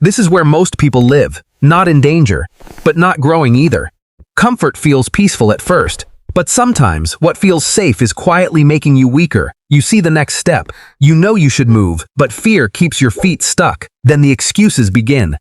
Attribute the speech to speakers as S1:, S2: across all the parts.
S1: This is where most people live, not in danger, but not growing either. Comfort feels peaceful at first, but sometimes what feels safe is quietly making you weaker. You see the next step. You know you should move, but fear keeps your feet stuck. Then the excuses begin.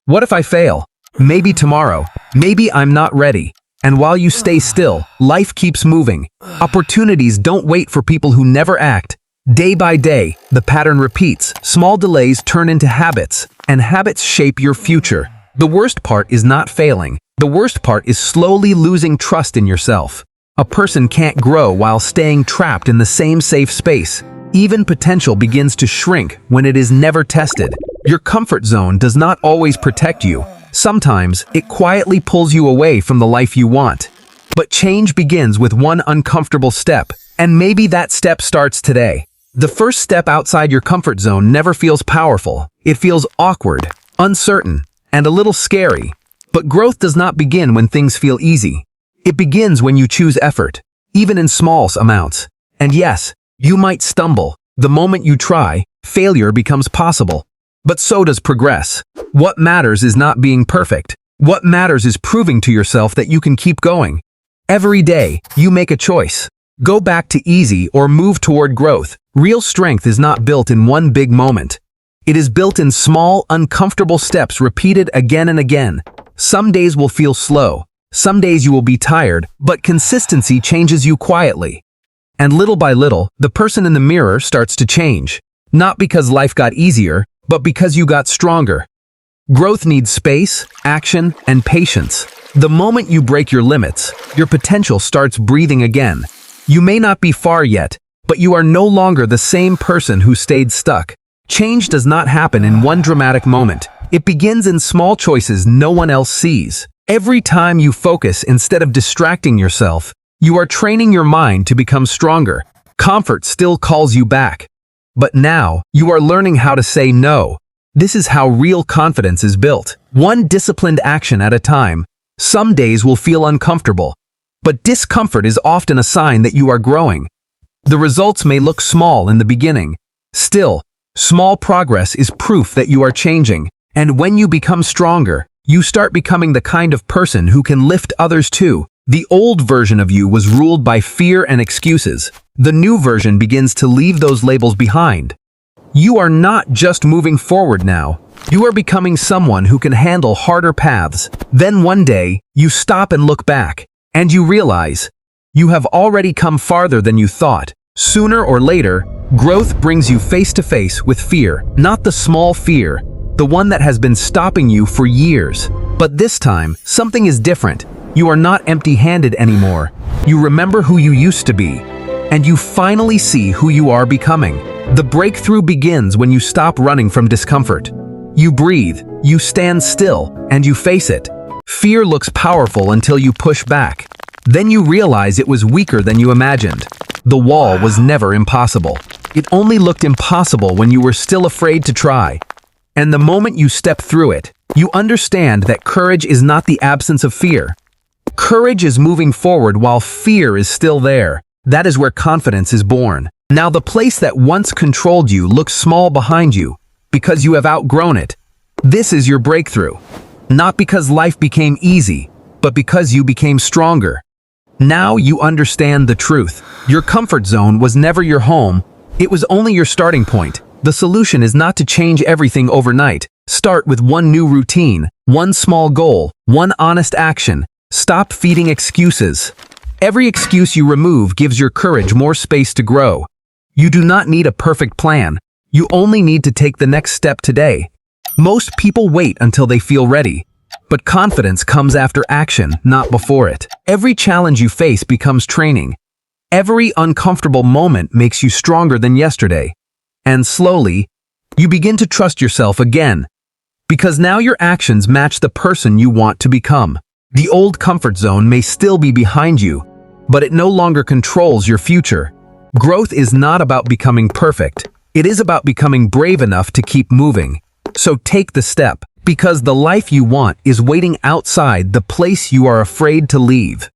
S1: What if I fail? Maybe tomorrow. Maybe I'm not ready. And while you stay still, life keeps moving. Opportunities don't wait for people who never act. Day by day, the pattern repeats. Small delays turn into habits, and habits shape your future. The worst part is not failing. The worst part is slowly losing trust in yourself. A person can't grow while staying trapped in the same safe space. Even potential begins to shrink when it is never tested. Your comfort zone does not always protect you. Sometimes, it quietly pulls you away from the life you want. But change begins with one uncomfortable step, and maybe that step starts today. The first step outside your comfort zone never feels powerful. It feels awkward, uncertain, and a little scary. But growth does not begin when things feel easy. It begins when you choose effort, even in small amounts. And yes, you might stumble. The moment you try, failure becomes possible. But so does progress. What matters is not being perfect. What matters is proving to yourself that you can keep going. Every day, you make a choice. Go back to easy or move toward growth. Real strength is not built in one big moment. It is built in small, uncomfortable steps repeated again and again. Some days will feel slow. Some days you will be tired, but consistency changes you quietly. And little by little, the person in the mirror starts to change. Not because life got easier, but because you got stronger. Growth needs space, action, and patience. The moment you break your limits, your potential starts breathing again. You may not be far yet, but you are no longer the same person who stayed stuck. Change does not happen in one dramatic moment. It begins in small choices no one else sees. Every time you focus instead of distracting yourself, you are training your mind to become stronger. Comfort still calls you back. But now, you are learning how to say no. This is how real confidence is built. One disciplined action at a time. Some days will feel uncomfortable, but discomfort is often a sign that you are growing. The results may look small in the beginning. Still, small progress is proof that you are changing. And when you become stronger, you start becoming the kind of person who can lift others too. The old version of you was ruled by fear and excuses. The new version begins to leave those labels behind. You are not just moving forward now. You are becoming someone who can handle harder paths. Then one day, you stop and look back, and you realize you have already come farther than you thought. Sooner or later, growth brings you face to face with fear, not the small fear, the one that has been stopping you for years. But this time, something is different. You are not empty-handed anymore. You remember who you used to be, and you finally see who you are becoming. The breakthrough begins when you stop running from discomfort. You breathe, you stand still, and you face it. Fear looks powerful until you push back. Then you realize it was weaker than you imagined. The wall was never impossible. It only looked impossible when you were still afraid to try. And the moment you step through it, you understand that courage is not the absence of fear. Courage is moving forward while fear is still there. That is where confidence is born. Now the place that once controlled you looks small behind you, because you have outgrown it. This is your breakthrough. Not because life became easy, but because you became stronger. Now you understand the truth. Your comfort zone was never your home. It was only your starting point. The solution is not to change everything overnight. Start with one new routine, one small goal, one honest action. Stop feeding excuses. Every excuse you remove gives your courage more space to grow. You do not need a perfect plan. You only need to take the next step today. Most people wait until they feel ready. But confidence comes after action, not before it. Every challenge you face becomes training. Every uncomfortable moment makes you stronger than yesterday. And slowly, you begin to trust yourself again. Because now your actions match the person you want to become. The old comfort zone may still be behind you, but it no longer controls your future. Growth is not about becoming perfect. It is about becoming brave enough to keep moving. So take the step, because the life you want is waiting outside the place you are afraid to leave.